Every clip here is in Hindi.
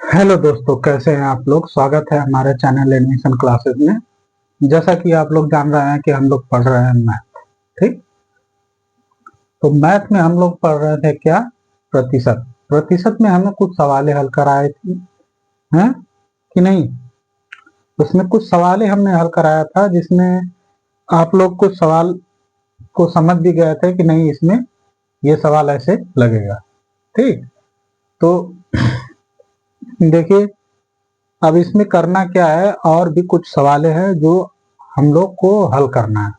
हेलो दोस्तों, कैसे हैं आप लोग। स्वागत है हमारे चैनल एडमिशन क्लासेस में। जैसा कि आप लोग जान रहे हैं कि हम लोग पढ़ रहे हैं मैथ। ठीक, तो मैथ में हम लोग पढ़ रहे थे क्या, प्रतिशत। प्रतिशत में हमने कुछ सवालें हल कराए थे, हैं कि नहीं। उसमें कुछ सवालें हमने हल कराया था जिसमें आप लोग कुछ सवाल को समझ भी गए थे कि नहीं, इसमें ये सवाल ऐसे लगेगा। ठीक, तो देखिए, अब इसमें करना क्या है, और भी कुछ सवालें हैं जो हम लोग को हल करना है।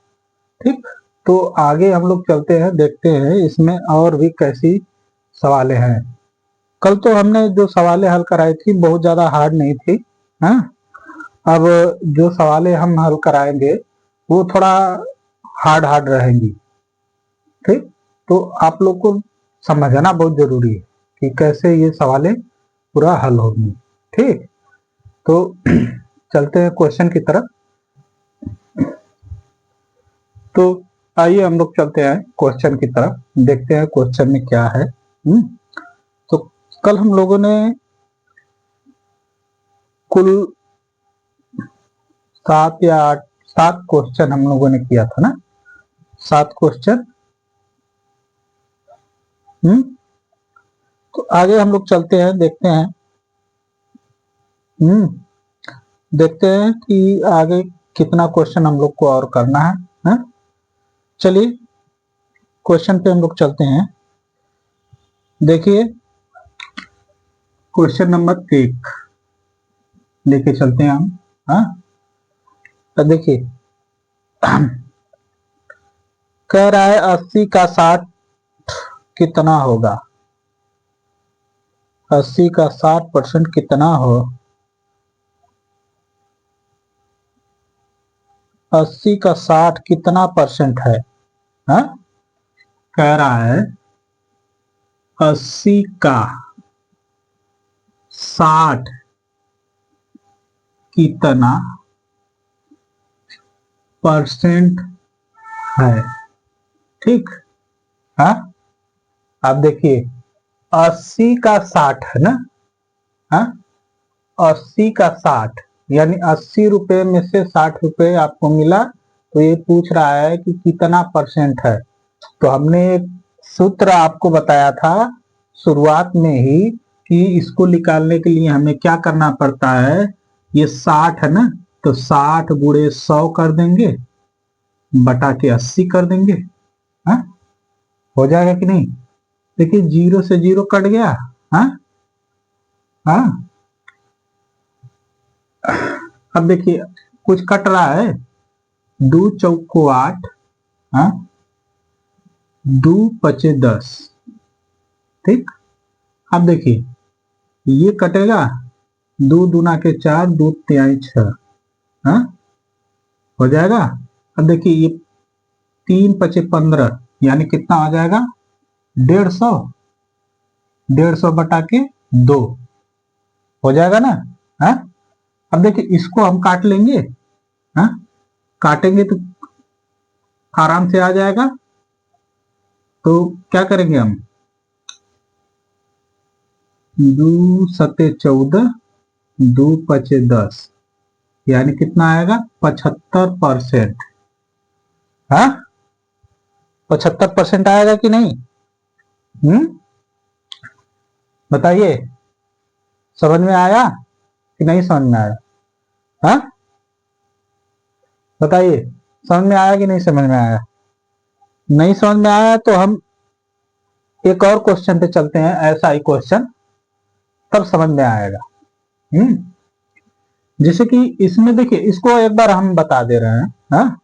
ठीक, तो आगे हम लोग चलते हैं, देखते हैं इसमें और भी कैसी सवालें हैं। कल तो हमने जो सवालें हल कराई थी बहुत ज्यादा हार्ड नहीं थी। हाँ, अब जो सवालें हम हल कराएंगे वो थोड़ा हार्ड हार्ड रहेंगी। ठीक, तो आप लोग को समझना बहुत जरूरी है कि कैसे ये सवालें पूरा हल होंगी। ठीक, तो चलते हैं क्वेश्चन की तरफ। तो आइए हम लोग चलते हैं क्वेश्चन की तरफ, देखते हैं क्वेश्चन में क्या है। तो कल हम लोगों ने कुल 7 क्वेश्चन हम लोगों ने किया था ना, 7 क्वेश्चन। तो आगे हम लोग चलते हैं, देखते हैं। देखते हैं कि आगे कितना क्वेश्चन हम लोग को और करना है, है? चलिए क्वेश्चन पे हम लोग चलते हैं। देखिए, क्वेश्चन नंबर 1 लेके चलते हैं हम। हाँ, तो देखिए कह रहा है 80 का 60 कितना होगा। 80 का 60% कितना हो। 80 का 60 कितना परसेंट है। हा? कह रहा है 80 का 60 कितना परसेंट है। ठीक, हाँ, आप देखिए 80 का 60 है ना। हाँ, 80 का 60 यानी 80 रुपए में से 60 रुपए आपको मिला, तो ये पूछ रहा है कि कितना परसेंट है। तो हमने एक सूत्र आपको बताया था शुरुआत में ही कि इसको निकालने के लिए हमें क्या करना पड़ता है। ये 60 है ना, तो 60 गुणे 100 कर देंगे, बटा के 80 कर देंगे। हा? हो जाएगा कि नहीं। देखिए, 0 से 0 कट गया। हाँ हाँ, अब देखिए कुछ कट रहा है। 2 चौको 8, हाँ, 2 पचे 10। ठीक, अब देखिए ये कटेगा, 2 दूना के 4, 2 तिहाई 6। हाँ, हो जाएगा। अब देखिए ये 3 पचे 15 यानी कितना आ जाएगा, 150। 150 बटा के 2 हो जाएगा ना। हाँ, अब देखिए इसको हम काट लेंगे। हाँ, काटेंगे तो आराम से आ जाएगा। तो क्या करेंगे हम, 2 सते 14, 2 पचे 10 यानी कितना आएगा, 75%। हाँ, 75% आएगा कि नहीं। बताइए, समझ में आया कि नहीं समझ में आया। हाँ, बताइए समझ में आया कि नहीं समझ में आया। नहीं समझ में आया तो हम एक और क्वेश्चन पे चलते हैं, ऐसा ही क्वेश्चन, तब समझ में आएगा। जैसे कि इसमें देखिए, इसको एक बार हम बता दे रहे हैं। हाँ,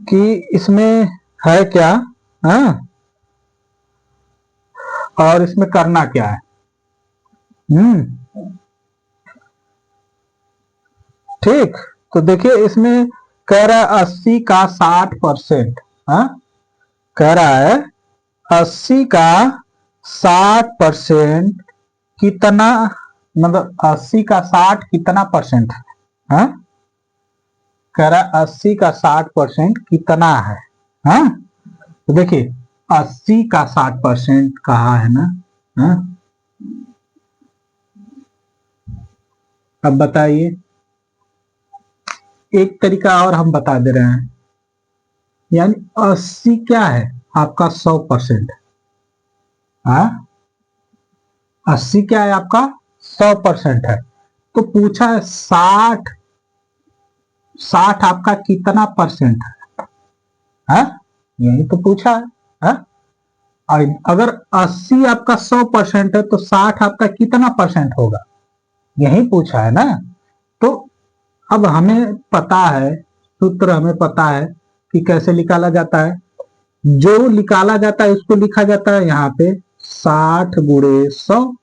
कि इसमें है क्या। हाँ, और इसमें करना क्या है। ठीक, तो देखिए इसमें कह रहा है 80 का 60%। हाँ, कह रहा है 80 का 60% कितना, मतलब 80 का 60 कितना परसेंट है। हाँ, कह रहा है 80 का 60% कितना है। हाँ, तो देखिए 80 का 60% कहा है ना। हाँ, अब बताइए, एक तरीका और हम बता दे रहे हैं, यानी 80 क्या है आपका 100%। हाँ, 80 क्या है आपका 100% है। तो पूछा है 60, 60 आपका कितना परसेंट है? हाँ? यही तो पूछा है। हाँ? और अगर 80 आपका 100% है तो 60 आपका कितना परसेंट होगा, यही पूछा है ना। तो अब हमें पता है, सूत्र हमें पता है कि कैसे निकाला जाता है। जो निकाला जाता है उसको लिखा जाता है यहाँ पे 60 गुणे 100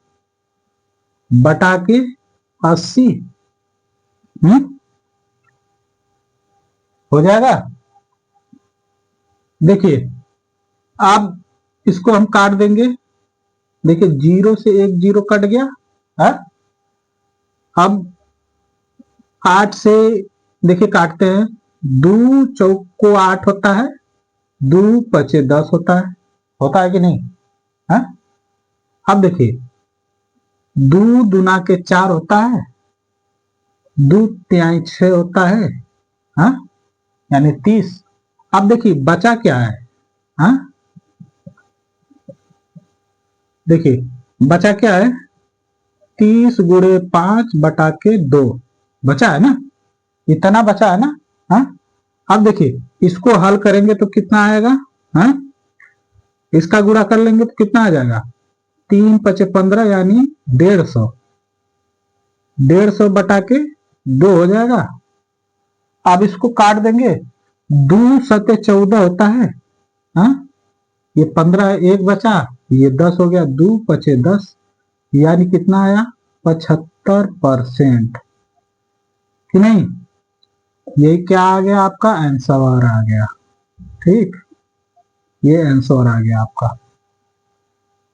बटा के 80। हो जाएगा। देखिए, आप इसको हम काट देंगे। देखिए, 0 से एक 0 कट गया है। अब 8 से देखिए काटते हैं, 2 चौक को 8 होता है, 2 पचे 10 होता है कि नहीं? है? अब देखिए, 2 दूना के 4 होता है, 2 तिहाई 6 होता है। हाँ? यानी 30। अब देखिए बचा क्या है? हाँ? देखिए बचा क्या है, 30 गुणे 5 बटा के 2 बचा है ना, इतना बचा है ना। हाँ? अब देखिए इसको हल करेंगे तो कितना आएगा? हाँ? इसका गुणा कर लेंगे तो कितना आ जाएगा, 3 पचे 15 यानी 150, 150 बटा के 2 हो जाएगा। अब इसको काट देंगे, 2 सते 14 होता है। हाँ? ये 15 एक बचा, ये 10 हो गया, 2 पचे 10 यानी कितना आया 75% कि नहीं। ये क्या आ गया आपका आंसर आ गया। ठीक, ये आंसर आ गया आपका।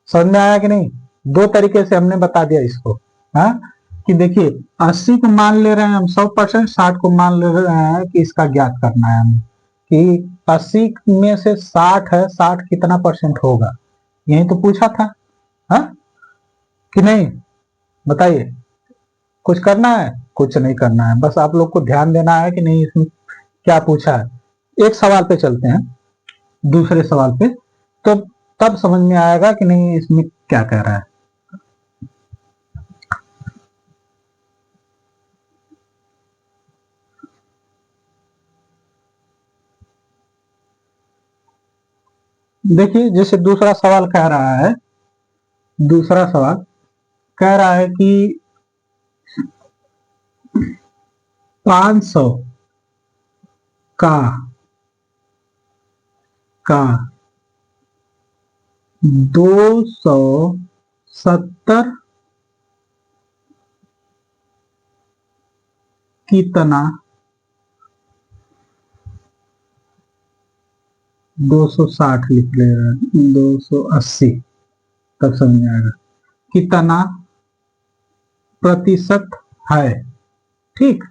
समझ में आया कि नहीं? दो तरीके से हमने बता दिया इसको। हाँ, कि देखिए 80 को मान ले रहे हैं हम 100%, 60 को मान ले रहे हैं कि इसका ज्ञात करना है हमें कि 80 में से 60 है, 60 कितना परसेंट होगा, यही तो पूछा था। हाँ कि नहीं? बताइए, कुछ करना है? कुछ नहीं करना है, बस आप लोग को ध्यान देना है कि नहीं इसमें क्या पूछा है। एक सवाल पे चलते हैं, दूसरे सवाल पे, तो तब समझ में आएगा कि नहीं इसमें क्या कह रहा है। देखिए जैसे दूसरा सवाल कह रहा है, दूसरा सवाल कह रहा है कि 500 का का 270 कितना 260 लिख ले रहा है, 280 तब समझ में आएगा कितना प्रतिशत है। ठीक।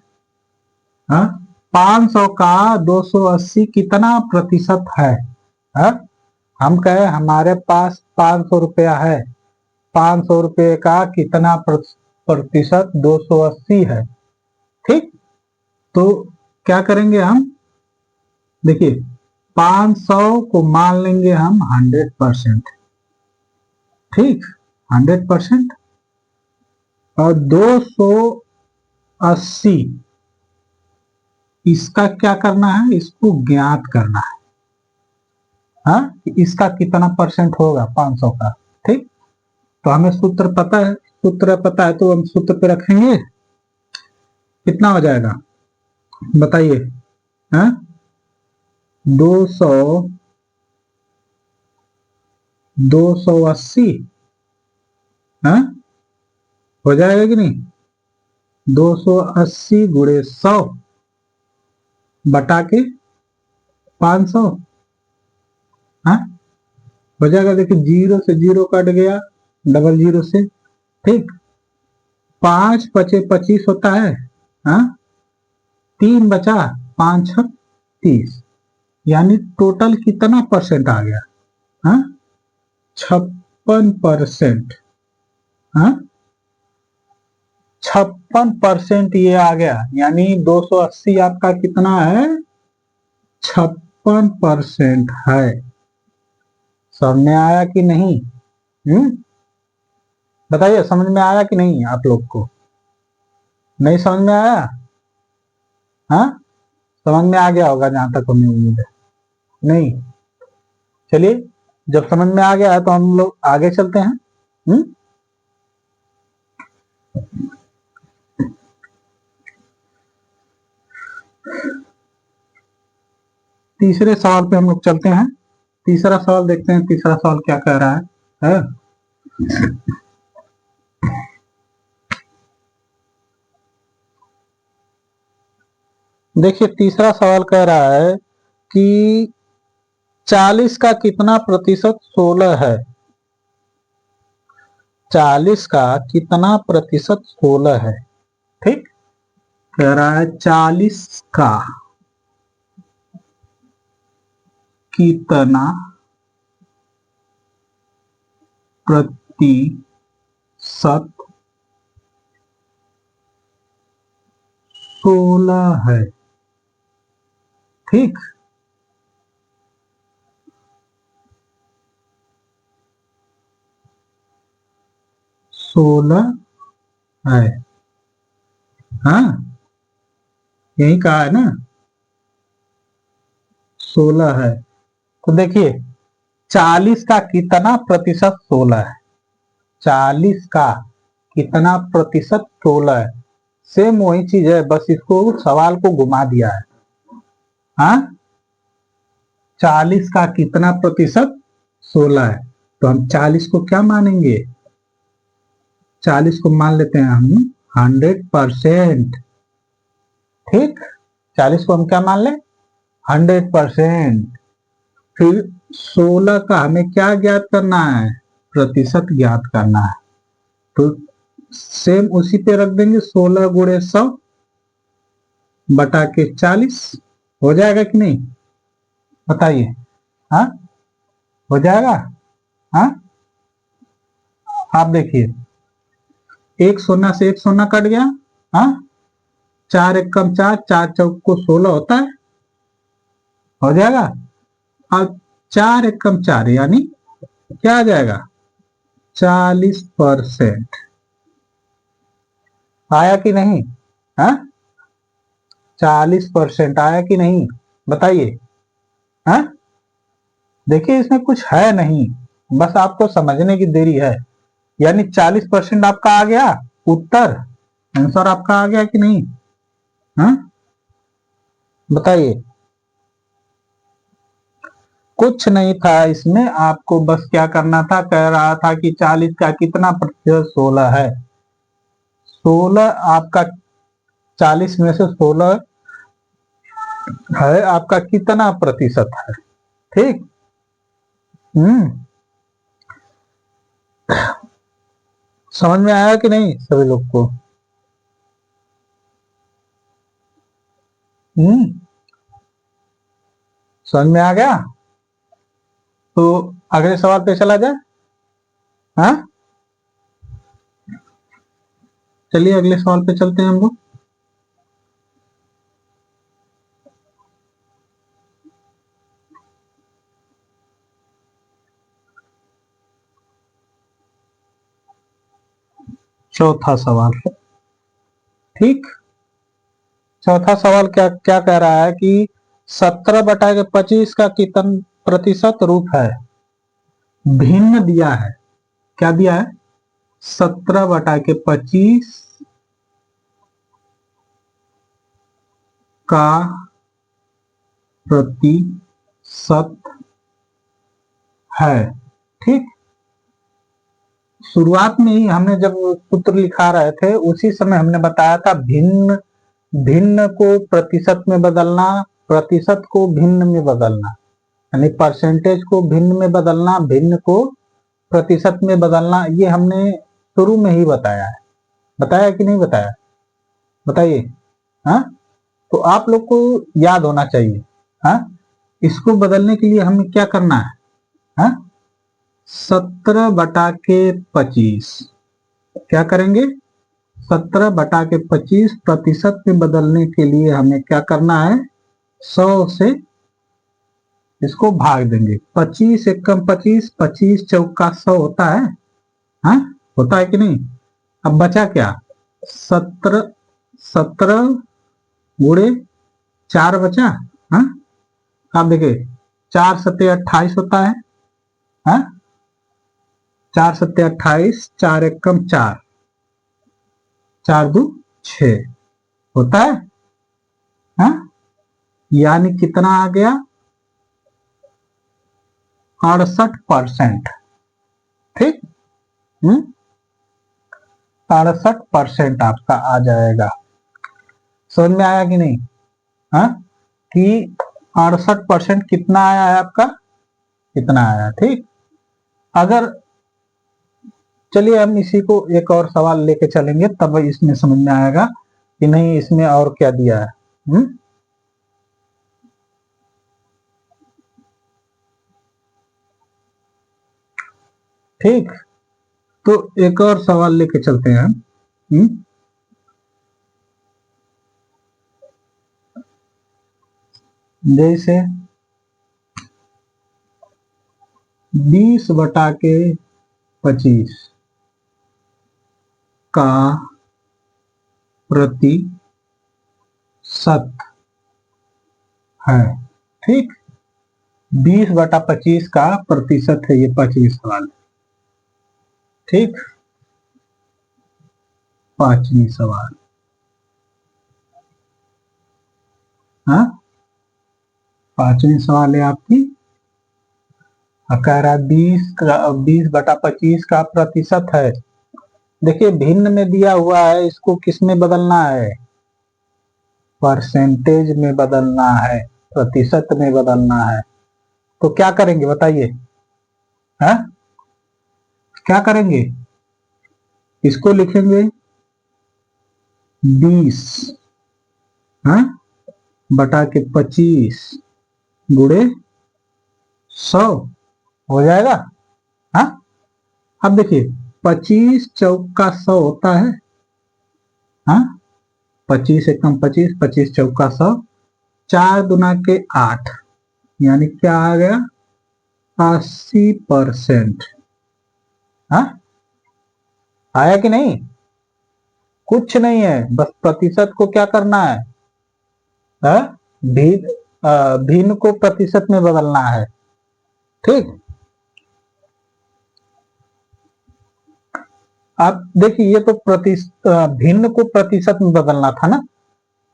हाँ, 500 का 280 कितना प्रतिशत है। हाँ? हम कहे हमारे पास 500 रुपया है, 500 रुपये का कितना प्रतिशत 280 है। ठीक, तो क्या करेंगे हम, देखिए 500 को मान लेंगे हम 100%। ठीक, 100%। और 280 इसका क्या करना है, इसको ज्ञात करना है। हाँ, इसका कितना परसेंट होगा 500 का। ठीक, तो हमें सूत्र पता है, सूत्र पता है तो हम सूत्र पे रखेंगे। कितना हो जाएगा बताइए। हाँ, 200 280, हाँ हो जाएगा कि नहीं, 280 गुणे 100 बटा के 500। हाँ हो जाएगा। देखिए 0 से 0 कट गया, डबल 0 से। ठीक, 5 पचे 25 होता है। हाँ, 3 बचा, 5 6 30 यानी टोटल कितना परसेंट आ गया। हाँ, 56%। हाँ, 56% ये आ गया, यानी 280 आपका कितना है, 56% है। समझ में आया कि नहीं? बताइए, समझ में आया कि नहीं आप लोग को? नहीं समझ में आया? हाँ, समझ में आ गया होगा जहां तक हमें उम्मीद है। नहीं, चलिए, जब समझ में आ गया है तो हम लोग आगे चलते हैं। तीसरे सवाल पे हम लोग चलते हैं। तीसरा सवाल देखते हैं, तीसरा सवाल क्या कह रहा है? देखिए, तीसरा सवाल कह रहा है कि 40 का कितना प्रतिशत 16 है? 40 का कितना प्रतिशत 16 है? ठीक, कह रहा है 40 का कितना प्रतिशत 16 है। ठीक, सोलह है। हाँ, यही कहा है ना, 16 है। तो देखिए, 40 का कितना प्रतिशत 16 है? 40 का कितना प्रतिशत 16 है? सेम वही चीज है, बस इसको सवाल को घुमा दिया है। हाँ, 40 का कितना प्रतिशत 16 है, तो हम 40 को क्या मानेंगे? 40 को मान लेते हैं हम 100%। ठीक, 40 को हम क्या मान लें? 100%। फिर 16 का हमें क्या ज्ञात करना है? प्रतिशत ज्ञात करना है। तो सेम उसी पे रख देंगे, 16 गुणे 100 बटा के 40। हो जाएगा कि नहीं? बताइए। हाँ, हो जाएगा। हाँ, आप देखिए, एक शून्य से एक शून्य कट गया। हाँ, 4 एक कम 4, 4 चौक को 16 होता है। हो जाएगा। अब 4 एक कम 4 यानी क्या आ जाएगा? 40%। आया कि नहीं? हाँ, 40% आया कि नहीं? बताइए। हाँ, देखिए, इसमें कुछ है नहीं, बस आपको समझने की देरी है। यानी 40% आपका आ गया उत्तर, आंसर आपका आ गया कि नहीं? हाँ, बताइए। कुछ नहीं था इसमें, आपको बस क्या करना था, कह रहा था कि 40 का कितना प्रतिशत 16 है। 16 आपका, 40 में से 16 है आपका कितना प्रतिशत है। ठीक। हम्म, समझ में आया कि नहीं सभी लोग को? समझ में आ गया? तो अगले सवाल पे चला जाए। हाँ, चलिए अगले सवाल पे चलते हैं हम लोग। चौथा सवाल। ठीक, चौथा सवाल क्या क्या कह रहा है कि 17 बटा के 25 का कितन प्रतिशत रूप है? भिन्न दिया है। क्या दिया है? 17 बटा के 25 का प्रतिशत है। ठीक, शुरुआत में ही हमने जब सूत्र लिखा रहे थे उसी समय हमने बताया था, भिन्न भिन्न को प्रतिशत में बदलना, प्रतिशत को भिन्न में बदलना, यानी परसेंटेज को भिन्न में बदलना, भिन्न को प्रतिशत में बदलना, ये हमने शुरू में ही बताया है। बताया कि नहीं बताया? बताइए। हाँ, तो आप लोग को याद होना चाहिए। हाँ, इसको बदलने के लिए हमें क्या करना है? हाँ, 17 बटा के 25 क्या करेंगे? 17/25 प्रतिशत में बदलने के लिए हमें क्या करना है, 100 से इसको भाग देंगे। 25 एकम 25, 25 चौका 100 होता है, हाँ होता है कि नहीं। अब बचा क्या, 17 गुणे 4 बचा, हाँ आप देखिए 4 सत्ते 28 होता है, हाँ 4 सत्ते 28, 4 एकम 4, 4 दू 6 होता है, हाँ यानी कितना आ गया, 68%। ठीक, 68% आपका आ जाएगा। समझ में आया कि नहीं, हाँ कि 68% कितना आया है आपका, कितना आया। ठीक, अगर चलिए हम इसी को एक और सवाल लेके चलेंगे, तब इसमें समझ में आएगा कि नहीं इसमें और क्या दिया है। ठीक, तो एक और सवाल लेके चलते हैं। जैसे 20/25 का प्रतिशत है। ठीक, 20/25 का प्रतिशत है, ये 5वीं सवाल। ठीक, 5वीं सवाल, हाँ 5वीं सवाल है आपकी। कह रहा 20/25 का प्रतिशत है। देखिए भिन्न में दिया हुआ है, इसको किस में बदलना है, परसेंटेज में बदलना है, प्रतिशत में बदलना है। तो क्या करेंगे बताइए, हाँ क्या करेंगे, इसको लिखेंगे 20 हाँ बटा के 25 गुणे 100 हो जाएगा। हाँ अब देखिए 25 चौका 100 होता है, हाँ 25 एकम 25, 25 चौका 100, 4 दुना के 8, यानी क्या आ गया, 80%। हाँ आया कि नहीं, कुछ नहीं है, बस प्रतिशत को क्या करना है, भिन्न को प्रतिशत में बदलना है। ठीक, अब देखिए ये तो भिन्न को प्रतिशत में बदलना था ना।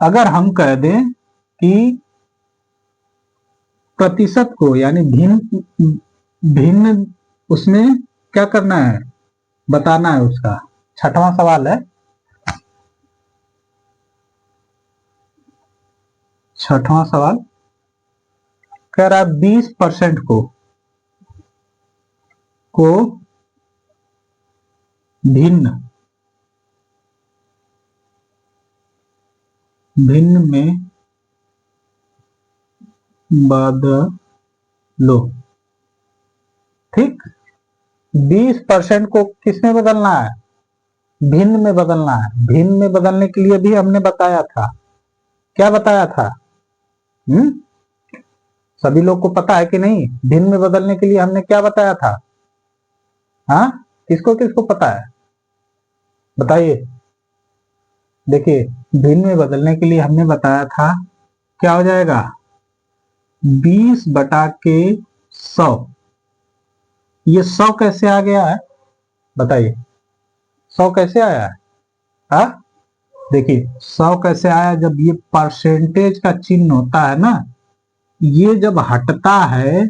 अगर हम कह दें कि प्रतिशत को यानी भिन्न भिन्न उसमें क्या करना है, बताना है उसका। 6वां सवाल है, 6वां सवाल कह रहा है 20% को भिन्न में बदलो। ठीक, 20% को किस में बदलना है, भिन्न में बदलना है। भिन्न में बदलने के लिए भी हमने बताया था, क्या बताया था, सभी लोग को पता है कि नहीं, भिन्न में बदलने के लिए हमने क्या बताया था, हाँ किसको किसको पता है बताइए। देखिए भिन्न में बदलने के लिए हमने बताया था क्या हो जाएगा, 20/100। ये 100 कैसे आ गया है बताइए, 100 कैसे आया है, हाँ देखिए 100 कैसे आया, जब ये परसेंटेज का चिन्ह होता है ना, ये जब हटता है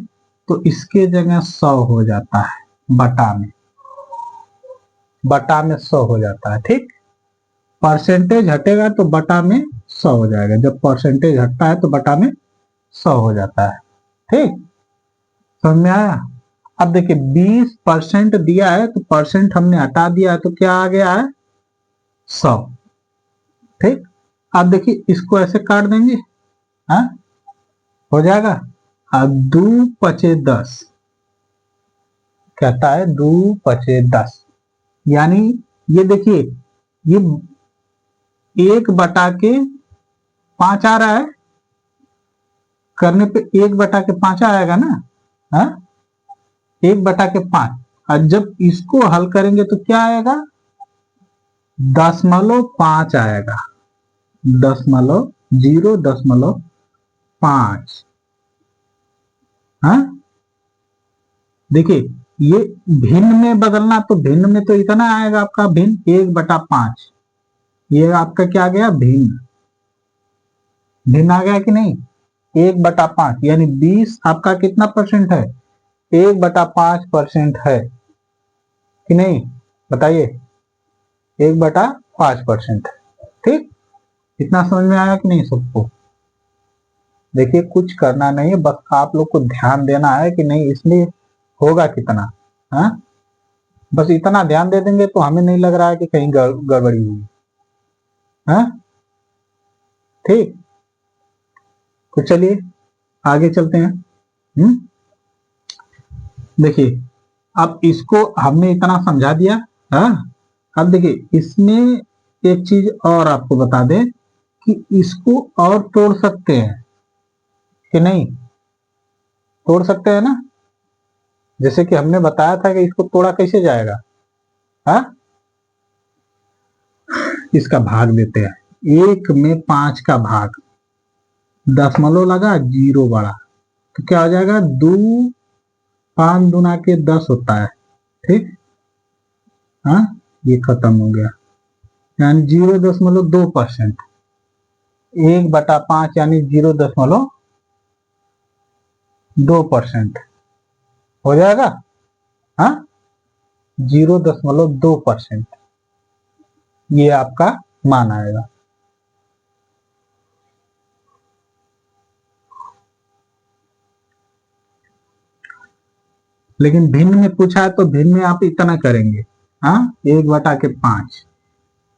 तो इसके जगह 100 हो जाता है, बटा में 100 हो जाता है। ठीक, परसेंटेज हटेगा तो बटा में 100 हो जाएगा, जब परसेंटेज हटता है तो बटा में 100 हो जाता है। ठीक, समझ में आया। अब देखिए 20% दिया है तो परसेंट हमने हटा दिया है, तो क्या आ गया है, 100। ठीक, अब देखिए इसको ऐसे काट देंगे, हाँ हो जाएगा। अब 2×5 कहता है 2×10, यानी ये देखिए ये 1/5 आ रहा है, करने पे 1/5 आएगा ना। हाँ, 1/5। और जब इसको हल करेंगे तो क्या आएगा, 0.5 आएगा, 0.5। हाँ, देखिए ये भिन्न में बदलना, तो भिन्न में तो इतना आएगा आपका, भिन्न 1/5। ये आपका क्या आ गया, भिन्न। भिन्न आ गया कि नहीं, 1/5 यानी 20 आपका कितना परसेंट है, 1/5% है कि नहीं, बताइए, 1/5%। ठीक, इतना समझ में आया कि नहीं सबको। देखिए कुछ करना नहीं है, बस आप लोग को ध्यान देना है कि नहीं इसमें होगा कितना। हाँ, बस इतना ध्यान दे देंगे तो हमें नहीं लग रहा है कि कहीं गड़बड़ी हुई। हाँ, ठीक, तो चलिए आगे चलते हैं। देखिए अब इसको हमने इतना समझा दिया। हाँ, अब देखिए इसमें एक चीज और आपको बता दें कि इसको और तोड़ सकते हैं कि नहीं, तोड़ सकते हैं ना। जैसे कि हमने बताया था कि इसको तोड़ा कैसे जाएगा। हाँ, इसका भाग देते हैं, 1/5 का भाग, दशमलव लगा, 0 बढ़ा, तो क्या हो जाएगा, 2, 5 दूना के 10 होता है। ठीक, हाँ, ये खत्म हो गया, यानी 0.2%। 1/5 यानी 0.2% हो जाएगा। हाँ, 0.2% ये आपका मान आएगा। लेकिन भिन्न में पूछा है तो भिन्न में आप इतना करेंगे। हाँ, 1/5।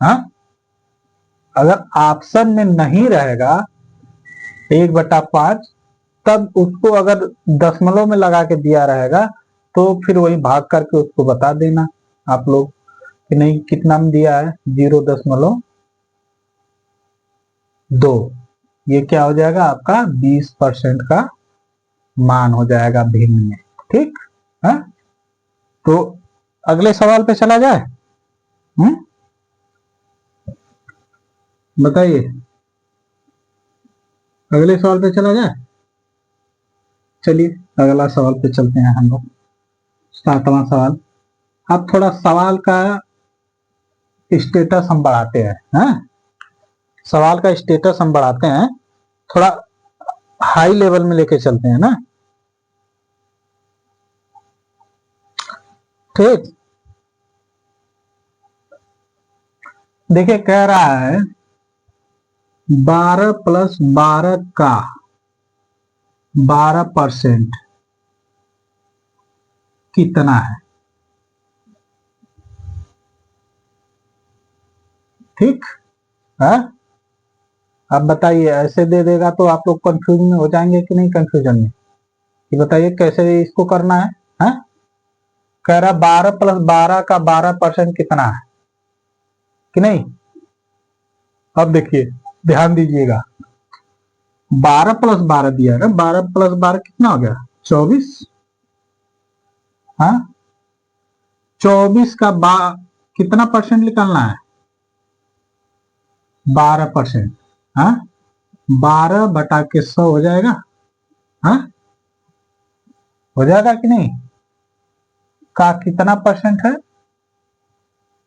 हाँ, अगर ऑप्शन में नहीं रहेगा 1/5, तब उसको अगर दशमलव में लगा के दिया रहेगा तो फिर वही भाग करके उसको बता देना आप लोग कि नहीं कितना में दिया है, 0.2। ये क्या हो जाएगा आपका 20% का मान हो जाएगा भिन्न में। ठीक है, तो अगले सवाल पे चला जाए। बताइए, अगले सवाल पे चला जाए। चलिए अगला सवाल पे चलते हैं हम लोग, 7वां सवाल। अब थोड़ा सवाल का स्टेटस हम बढ़ाते हैं। सवाल का स्टेटस हम बढ़ाते हैं, थोड़ा हाई लेवल में लेके चलते हैं ना। ठीक, देखिए कह रहा है 12 + 12 का 12% कितना है। ठीक है, अब बताइए, ऐसे दे देगा तो आप लोग कंफ्यूज में हो जाएंगे कि नहीं, कंफ्यूजन में, कि बताइए कैसे इसको करना है। कह रहा 12 + 12 का 12% कितना है कि नहीं। अब देखिए ध्यान दीजिएगा, 12 + 12 दिया है, 12 + 12 कितना हो गया, 24। हाँ, 24 का कितना परसेंट निकालना है, 12%। हाँ, 12/100 हो जाएगा। हाँ, हो जाएगा कि नहीं, का कितना परसेंट है,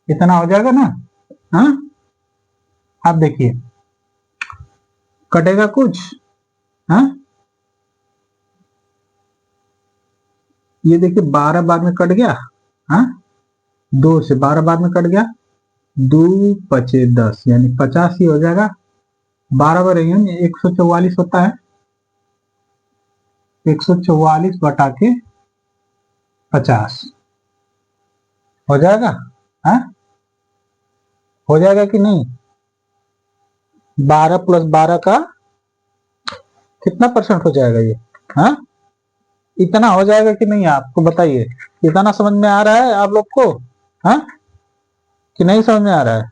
इतना हो जाएगा ना। हाँ, आप देखिए कटेगा कुछ। हाँ, ये देखिए 12 बाद में कट गया। हाँ, 2 से 12 बाद में कट गया, 2 × 10 यानी 50 ही हो जाएगा। 12 बार 144 होता है, 144/50 हो जाएगा। हाँ, हो जाएगा कि नहीं, 12 + 12 का कितना परसेंट हो जाएगा ये। हाँ, इतना हो जाएगा कि नहीं, आपको बताइए, इतना समझ में आ रहा है आप लोग को। हाँ, कि नहीं समझ में आ रहा है।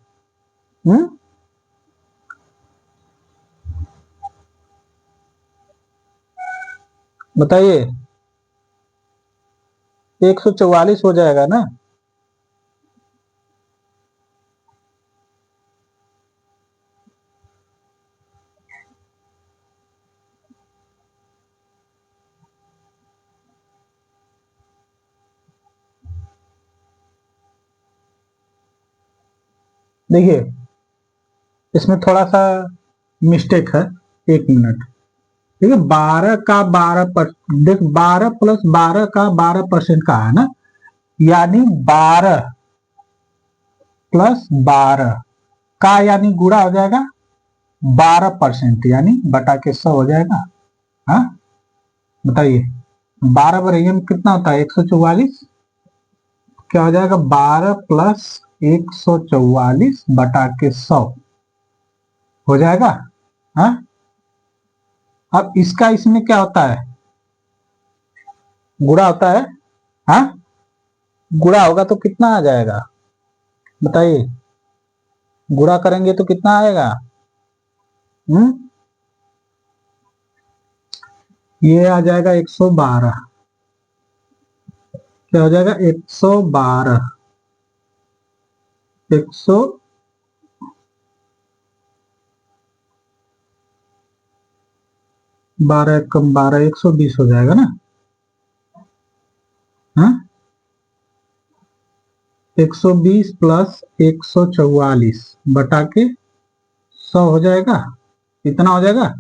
बताइए 144 हो जाएगा ना। देखिए इसमें थोड़ा सा मिस्टेक है, 1 मिनट। ठीक है, 12 का 12 देख 12 प्लस 12 का 12% का है ना, यानी 12 प्लस 12 का यानी गुणा हो जाएगा 12% यानी बटा के 100 हो जाएगा। हाँ बताइए 12 पर में कितना होता है 144, क्या हो जाएगा 12 प्लस 144 बटा के 100 हो जाएगा। हाँ अब इसका इसमें क्या होता है, गुणा होता है। हाँ गुणा होगा तो कितना आ जाएगा बताइए, गुणा करेंगे तो कितना आएगा। हम्म ये आ जाएगा 112, क्या हो जाएगा 112, 112 कम 12 120 हो जाएगा ना। हाँ 120 प्लस 144 बटा के 100 हो जाएगा, इतना हो जाएगा।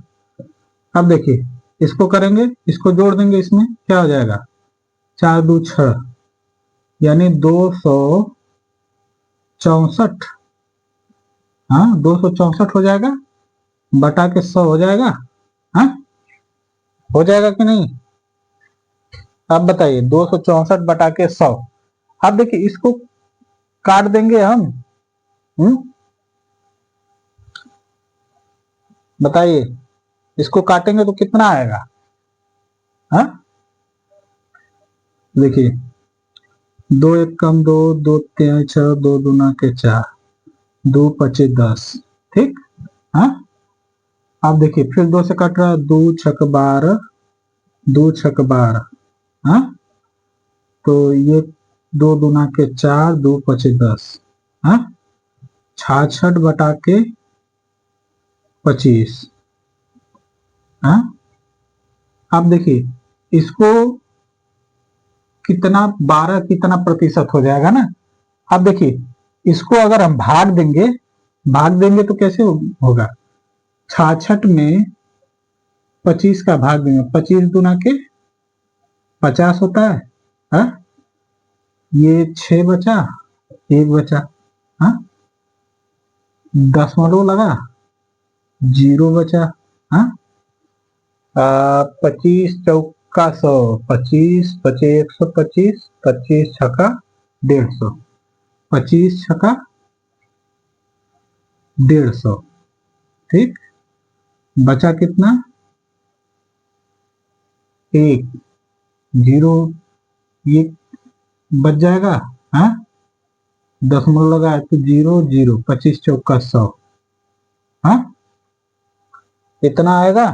अब देखिए इसको करेंगे, इसको जोड़ देंगे, इसमें क्या हो जाएगा 4 2 6 यानी 264। हाँ 264 हो जाएगा बटा के 100 हो जाएगा। हाँ हो जाएगा कि नहीं, अब बताइए 264 बटा के 100। अब देखिए इसको काट देंगे हम। हम्म बताइए इसको काटेंगे तो कितना आएगा। हाँ देखिए 2 1 कम 2, 2 3 6, 2 दूना के 4, 2 25 10। ठीक। हाँ अब देखिए फिर 2 से कट रहा है, 2 छक 12, 2 छक 12। हाँ तो ये 2 दूना के 4, 2 25 10। हाँ 66 बटा के 25। हाँ अब देखिए इसको कितना 12 कितना प्रतिशत हो जाएगा ना। अब देखिए इसको अगर हम भाग देंगे तो कैसे होगा, 66 में 25 का भाग देंगे, 25 दूना के 50 होता है। हाँ ये 6 बचा, 1 बचा। हाँ 10 लगा, 0 बचा। हाँ 25 चौका 100, 25 पचे 125, 25 छका 150, 25 छका 150। ठीक बचा कितना 1, 0 ये बच जाएगा। हाँ 10 लगा तो 0 0, 25 चौका 100। हाँ इतना आएगा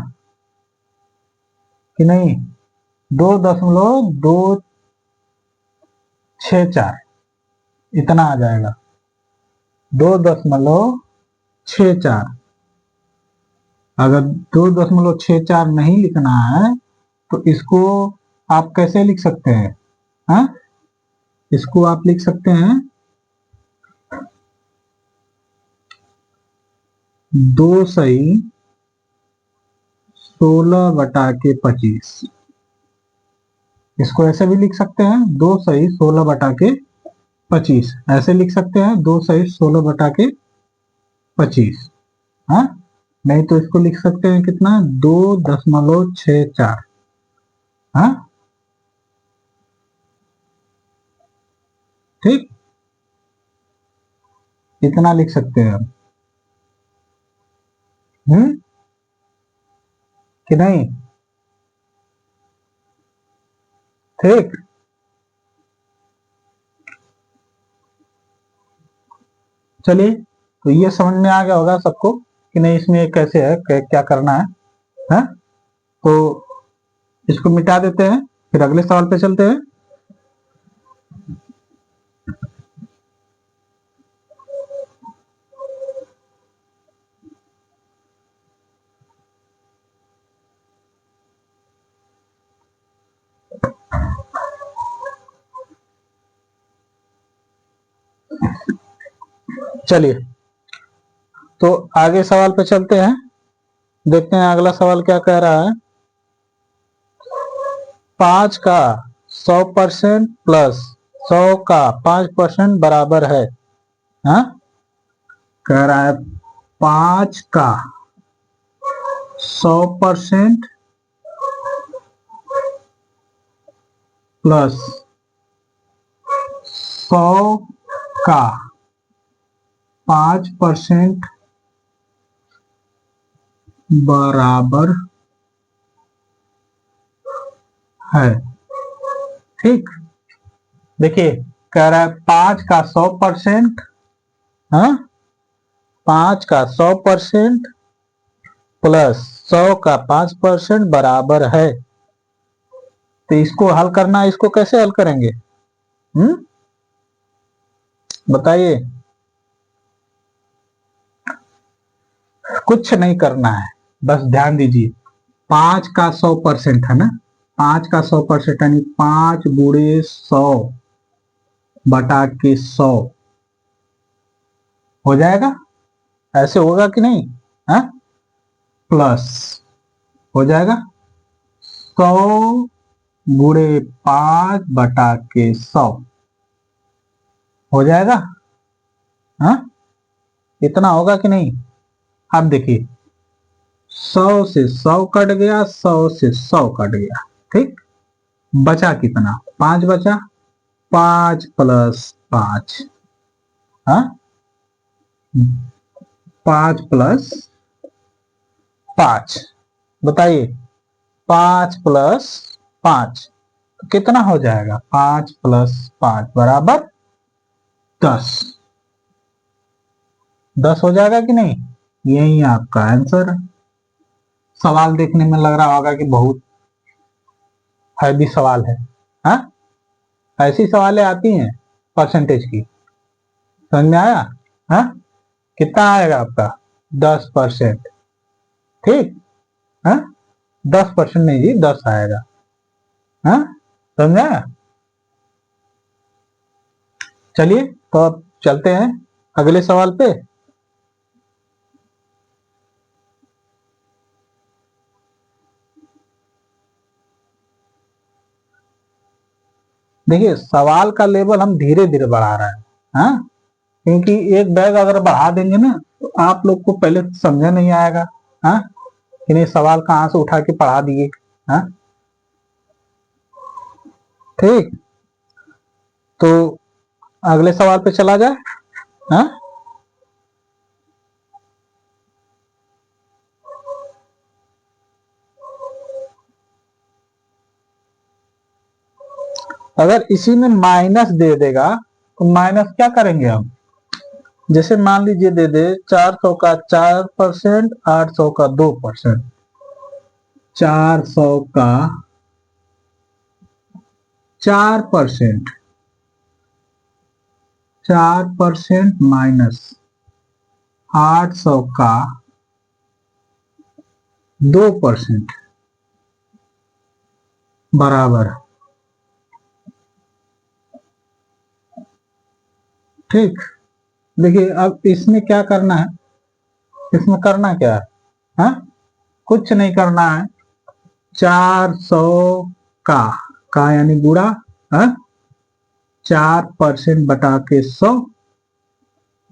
कि नहीं, 2.264 इतना आ जाएगा, 2.64। अगर 2.64 नहीं लिखना है तो इसको आप कैसे लिख सकते हैं। हाँ इसको आप लिख सकते हैं 2 सही 16 बटा के 25। इसको ऐसे भी लिख सकते हैं 2 सही 16 बटा के 25, ऐसे लिख सकते हैं 2 सही 16 बटा के 25। हाँ नहीं तो इसको लिख सकते हैं कितना 2.64। हाँ ठीक इतना लिख सकते हैं हम। कि नहीं, ठीक। चलिए तो ये समझ में आ गया होगा सबको कि नहीं इसमें कैसे है क्या करना है। हाँ तो इसको मिटा देते हैं, फिर अगले सवाल पे चलते हैं। चलिए, तो आगे सवाल पे चलते हैं, देखते हैं अगला सवाल क्या कह रहा है। 5 का 100% प्लस 100 का 5% बराबर है। हाँ, कह रहा है 5 का 100% प्लस 100 का 5% बराबर है। ठीक, देखिए कह रहा है 5 का 100%, हाँ, 5 का 100% प्लस 100 का 5% बराबर है। तो इसको हल करना है, इसको कैसे हल करेंगे? बताइए। कुछ नहीं करना है, बस ध्यान दीजिए, 5 का 100% है ना, 5 का 100% यानी 5 गुणे 100 बटा के 100 हो जाएगा। ऐसे होगा कि नहीं? है प्लस हो जाएगा 100 गुणे 5 बटा के 100 हो जाएगा। हाँ, इतना होगा कि नहीं? अब देखिए 100 से 100 कट गया, 100 से 100 कट गया। ठीक, बचा कितना? 5 बचा, 5 प्लस 5, हाँ, 5 प्लस 5, बताइए 5 प्लस 5 कितना हो जाएगा? 5 प्लस 5 बराबर 10। 10 हो जाएगा कि नहीं? यही आपका आंसर है। सवाल देखने में लग रहा होगा कि बहुत हैवी सवाल है। हाँ, ऐसी सवालें आती हैं परसेंटेज की, समझ में आया? हाँ, कितना आएगा आपका? 10%। ठीक, हाँ, 10% नहीं जी, 10 आएगा। हाँ, समझा? चलिए, तो अब चलते हैं अगले सवाल पे। देखिए सवाल का लेवल हम धीरे धीरे बढ़ा रहे हैं। हाँ, क्योंकि एक बैग अगर बढ़ा देंगे ना तो आप लोग को पहले समझा नहीं आएगा। हाँ, कि नहीं सवाल कहाँ से उठा के पढ़ा दिए। हाँ, ठीक, तो अगले सवाल पे चला जाए। हाँ, अगर इसी में माइनस दे देगा तो माइनस क्या करेंगे हम? जैसे मान लीजिए दे दे 400 का 4%, 800 का 2%, 400 का 4%, 4% माइनस 800 का 2% बराबर। ठीक, देखिए अब इसमें क्या करना है, इसमें करना क्या है? हाँ, कुछ नहीं करना है। 400 का यानी गुणा, हाँ, 4% बटा के 100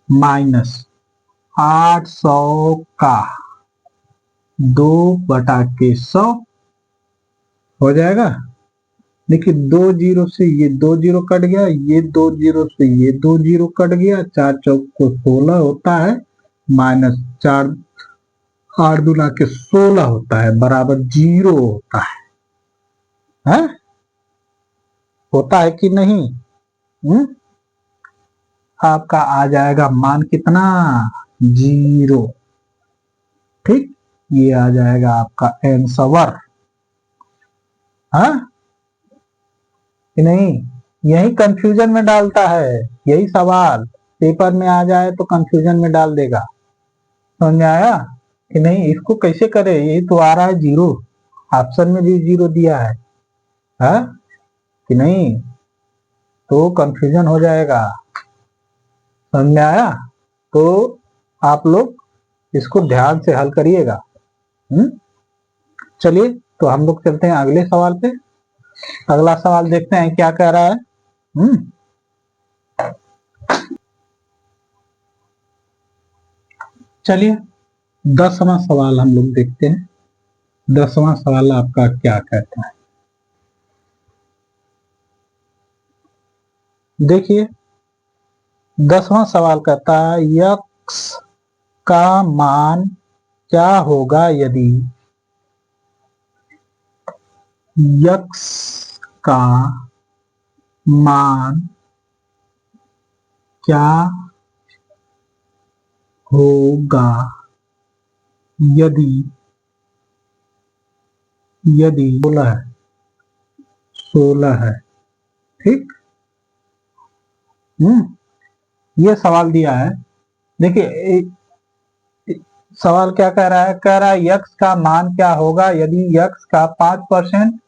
माइनस 800 का 2/100 हो जाएगा। देखिए 2 जीरो से ये 2 जीरो कट गया, ये 2 जीरो से ये 2 जीरो कट गया, 4 चौक को 16 होता है, माइनस 4 8 दूना के 16 होता है, बराबर 0 होता है? होता है कि नहीं? आपका आ जाएगा मान कितना? 0। ठीक, ये आ जाएगा आपका आंसर। हाँ कि नहीं? यही कंफ्यूजन में डालता है, यही सवाल पेपर में आ जाए तो कंफ्यूजन में डाल देगा। समझ में आया कि नहीं? इसको कैसे करे? यही तो आ रहा है जीरो, ऑप्शन में भी जीरो दिया है, हाँ कि नहीं? तो कंफ्यूजन हो जाएगा। समझ में आया? तो आप लोग इसको ध्यान से हल करिएगा। चलिए तो हम लोग चलते हैं अगले सवाल पे। अगला सवाल देखते हैं क्या कह रहा है। चलिए 10वां सवाल हम लोग देखते हैं। 10वां सवाल आपका क्या कहता है? देखिए 10वां सवाल कहता है यक्स का मान क्या होगा यदि यक्स का मान क्या होगा यदि 16 है। ठीक, ये सवाल दिया है। देखिए सवाल क्या कह रहा है? कह रहा है यक्स का मान क्या होगा यदि यक्स का 5%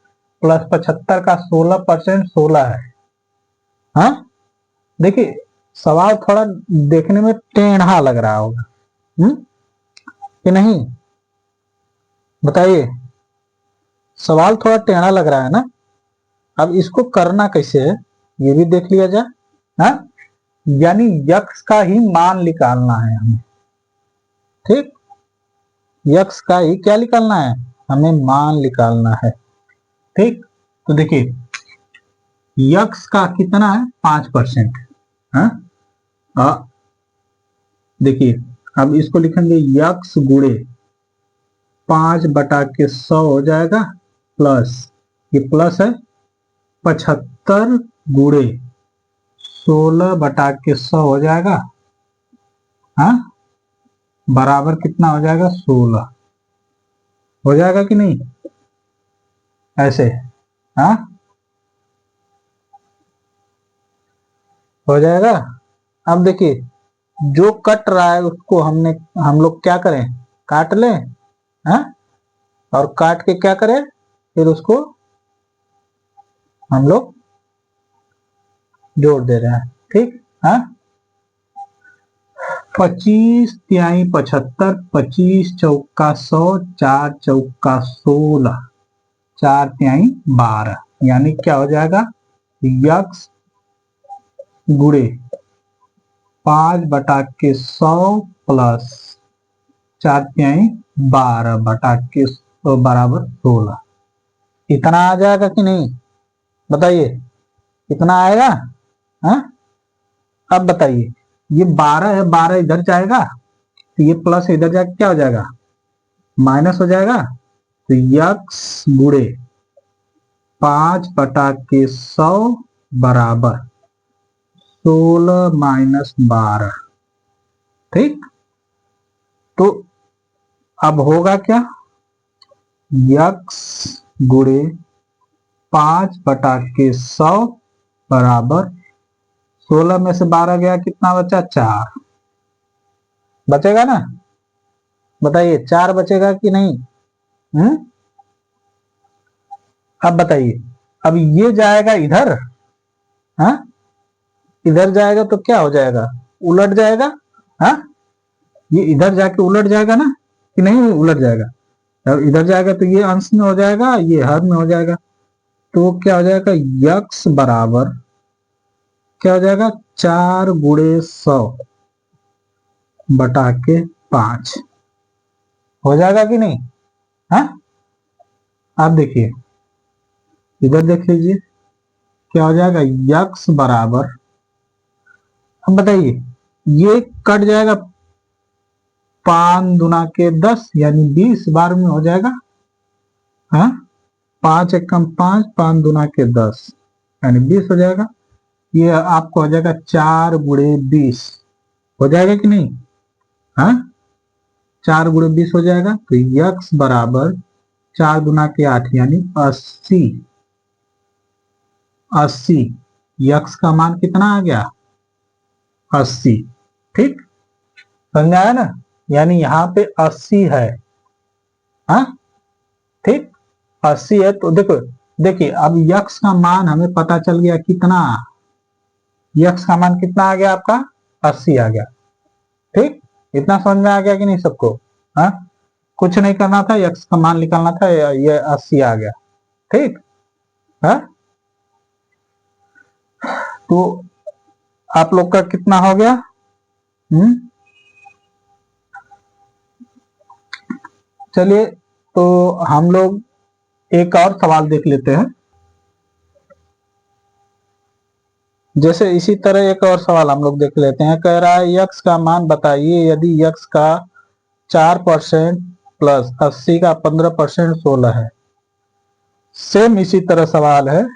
प्लस 75 का 16% 16 है। हाँ देखिए सवाल थोड़ा देखने में टेढ़ा लग रहा होगा, कि नहीं? बताइए, सवाल थोड़ा टेढ़ा लग रहा है ना? अब इसको करना कैसे है ये भी देख लिया जाए। हाँ यानी यक्स का ही मान निकालना है हमें। ठीक, यक्स का ही क्या निकालना है? हमें मान निकालना है। ठीक, तो देखिए यक्स का कितना है? 5%। हाँ देखिए अब इसको लिखेंगे यक्स गुणे 5/100 हो जाएगा, प्लस ये प्लस है 75 गुणे 16/100 हो जाएगा। हाँ बराबर कितना हो जाएगा? 16 हो जाएगा कि नहीं? ऐसे हाँ हो जाएगा। अब देखिए जो कट रहा है उसको हम लोग क्या करें? काट लें। हाँ और काट के क्या करें? फिर उसको हम लोग जोड़ दे रहे हैं। ठीक, हाँ 25 तिहाई 75, 25 चौका 100, 4 चौका 16, 4 तिहाई 12, यानी क्या हो जाएगा? यक्स गुणे 5/100 प्लस 4 तिहाई 12/100 बराबर 16। इतना आ जाएगा कि नहीं? बताइए कितना आएगा? हाँ अब बताइए, ये 12 है, 12 इधर जाएगा तो ये प्लस इधर जाके क्या हो जाएगा? माइनस हो जाएगा। तो यक्स गुणे 5/100 बराबर 16 माइनस 12। ठीक, तो अब होगा क्या? यक्स गुणे 5/100 बराबर 16 में से 12 गया, कितना बचा? 4 बचेगा ना? बताइए 4 बचेगा कि नहीं? अब बताइए, अब ये जाएगा इधर, हाँ इधर जाएगा तो क्या हो जाएगा? उलट जाएगा। हाँ ये इधर जाके उलट जाएगा ना कि नहीं? उलट जाएगा। अब इधर जाएगा तो ये अंश में हो जाएगा, ये हर में हो जाएगा। तो क्या हो जाएगा? यक्स बराबर क्या हो जाएगा? 4 गुणे 100 बटा के 5 हो जाएगा कि नहीं? हाँ आप देखिए इधर देख लीजिए क्या हो जाएगा? यक्स बराबर, अब बताइए ये कट जाएगा 5 दुना के 10 यानी 20 बार में हो जाएगा। हाँ 5 एकम 5, 5 दुना के 10 यानी 20 हो जाएगा। ये आपको हो जाएगा 4 गुणे 20 हो जाएगा कि नहीं? हाँ 4 गुणे 20 हो जाएगा। तो यक्स बराबर 4 दुना के 8 यानी 80 80, यक्स का मान कितना आ गया 80। ठीक, समझ आया ना, यानी यहाँ पे 80 है। हाँ ठीक, 80 है तो देखो, देखिए अब यक्स का मान हमें पता चल गया कितना, यक्स का मान कितना आ गया आपका 80 आ गया। ठीक, इतना समझ में आ गया कि नहीं सबको। हाँ, कुछ नहीं करना था, यक्स का मान निकालना था, ये 80 आ गया। ठीक है, तो आप लोग का कितना हो गया। चलिए, तो हम लोग एक और सवाल देख लेते हैं। जैसे इसी तरह एक और सवाल हम लोग देख लेते हैं। कह रहा है यक्स का मान बताइए यदि यक्स का 4% प्लस 80 का 15% 16 है। सेम इसी तरह सवाल है,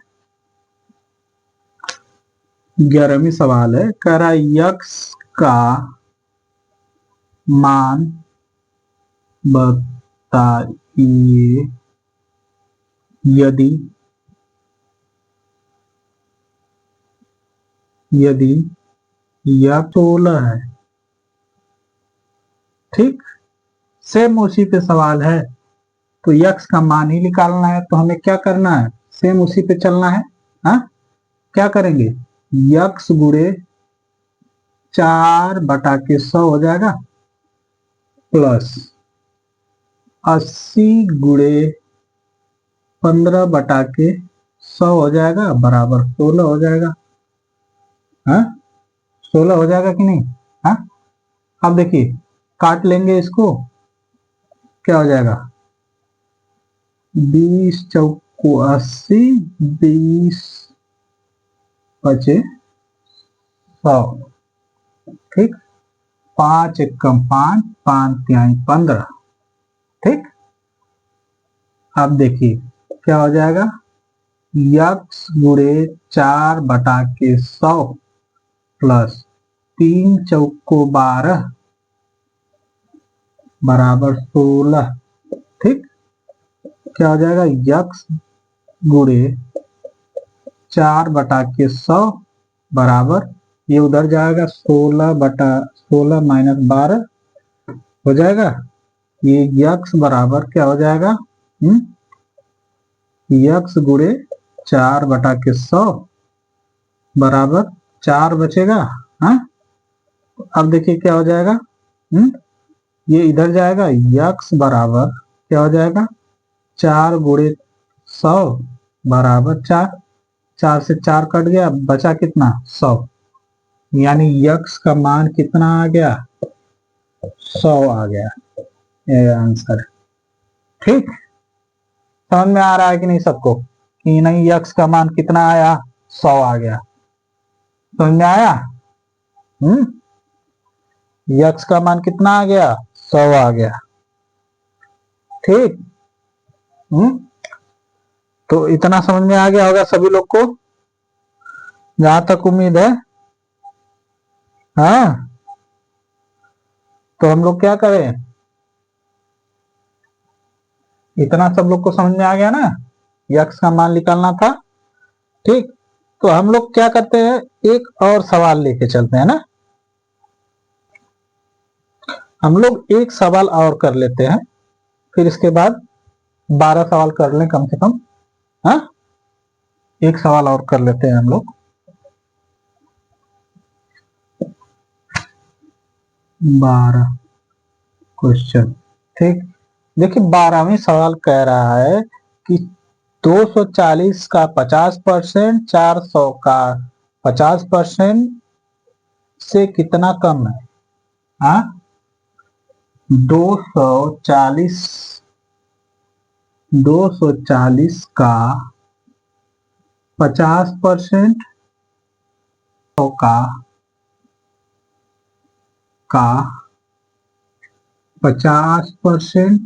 11वीं सवाल है। कह रहा है यक्स का मान बताइए यदि यदि यह 16 है। ठीक, सेम उसी पे सवाल है, तो यक्स का मान ही निकालना है, तो हमें क्या करना है, सेम उसी पे चलना है। हाँ, क्या करेंगे, यक्स गुणे 4/100 हो जाएगा, प्लस 80 गुणे 15/100 हो जाएगा, बराबर 16 हो जाएगा। हाँ, 16 हो जाएगा कि नहीं। हाँ, अब देखिए काट लेंगे इसको, क्या हो जाएगा, 20 चौको 80, 20 बचे 100। ठीक, 5 एकम 5, 5 तिहाई 15। ठीक, अब देखिए क्या हो जाएगा, यक्स गुणे 4/100 प्लस 3 चौको 12 बराबर 16। ठीक, क्या हो जाएगा, यक्स गुणे 4/100 बराबर, ये उधर जाएगा 16/16 माइनस 12 हो जाएगा। ये यक्स बराबर क्या हो जाएगा, यक्स गुणे 4/100 बराबर 4 बचेगा। हाँ, अब देखिए क्या हो जाएगा, ये इधर जाएगा, यक्स बराबर क्या हो जाएगा, 4 गुणे 100 बराबर 4, 4 से 4 कट गया, बचा कितना 100, यानी यक्स का मान कितना आ गया 100 आ गया, ये आंसर। ठीक, समझ में आ रहा है कि नहीं सबको, कि नहीं यक्स का मान कितना आया 100 आ गया, समझ में आया। यक्स का मान कितना आ गया 100 आ गया। ठीक, तो इतना समझ में आ गया होगा सभी लोग को, जहां तक उम्मीद है। हाँ, तो हम लोग क्या करें, इतना सब लोग को समझ में आ गया ना, यक्स का मान निकालना था। ठीक, तो हम लोग क्या करते हैं, एक और सवाल लेके चलते हैं ना, हम लोग एक सवाल और कर लेते हैं, फिर इसके बाद 12 सवाल कर लें कम से कम। हाँ, एक सवाल और कर लेते हैं हम लोग, 12 क्वेश्चन। ठीक, देखिए 12वीं सवाल कह रहा है कि 240 का 50%, 400 का 50% से कितना कम है। हाँ, 240 का 50%, का 50%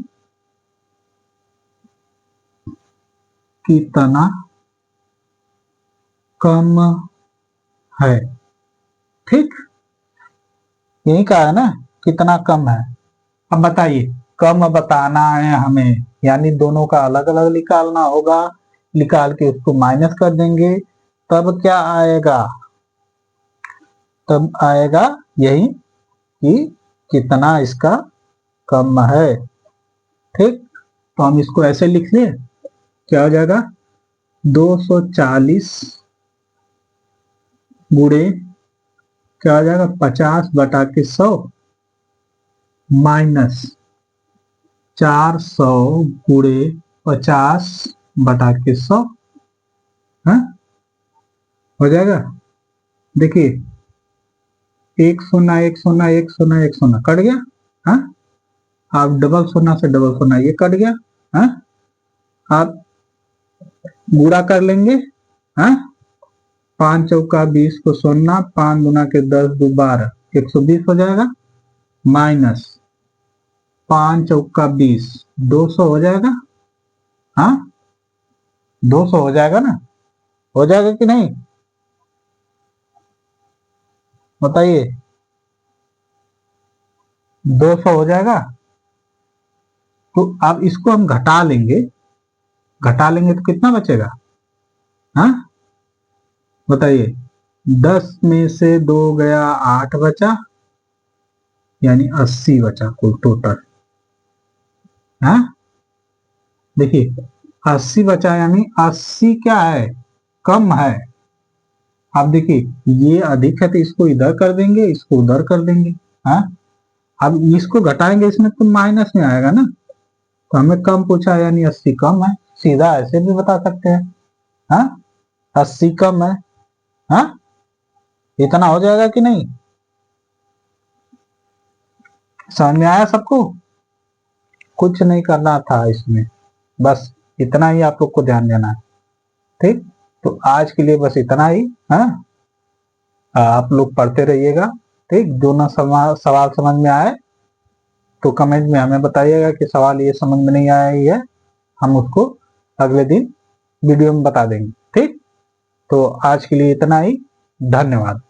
कितना कम है। ठीक, यही कहा है ना, कितना कम है। अब बताइए, कम बताना है हमें, यानी दोनों का अलग अलग निकालना होगा, निकाल के उसको माइनस कर देंगे, तब क्या आएगा, तब आएगा यही कि कितना इसका कम है। ठीक, तो हम इसको ऐसे लिख लें, क्या हो जाएगा 240 गुणे क्या हो जाएगा 50/100 माइनस 400 गुणे 50/100 हो जाएगा। देखिए 1 0 1 0 1 0 1 0 कट गया। हाँ, आप डबल 0 से डबल 0 ये कट गया। हाँ, आप गुणा कर लेंगे। हाँ, 5 चौका 20 को 0, 5 गुना के 10 दो 12, 120 हो जाएगा। माइनस 5 चौका 20, 200 हो जाएगा। हाँ, 200 हो जाएगा ना, हो जाएगा कि नहीं बताइए, 200 हो जाएगा। तो अब इसको हम घटा लेंगे, घटा लेंगे तो कितना बचेगा। हाँ बताइए, 10 में से 2 गया 8 बचा, यानी 80 बचा कुल टोटल। हाँ देखिए 80 बचा, यानी 80 क्या है, कम है। आप देखिए ये अधिक है तो इसको इधर कर देंगे, इसको उधर कर देंगे। हाँ, अब इसको घटाएंगे इसमें तो माइनस में आएगा ना, तो हमें कम पूछा यानी 80 कम है, सीधा ऐसे भी बता सकते हैं। हाँ, 80 कम है। हाँ, इतना हो जाएगा कि नहीं, समझ में आया सबको। कुछ नहीं करना था इसमें, बस इतना ही आप लोग को ध्यान देना है। ठीक, तो आज के लिए बस इतना ही। हाँ, आप लोग पढ़ते रहिएगा। ठीक, जो ना सवाल समझ में आए तो कमेंट में हमें बताइएगा कि सवाल ये समझ में नहीं आया ही है, हम उसको अगले दिन वीडियो में बता देंगे। ठीक, तो आज के लिए इतना ही, धन्यवाद।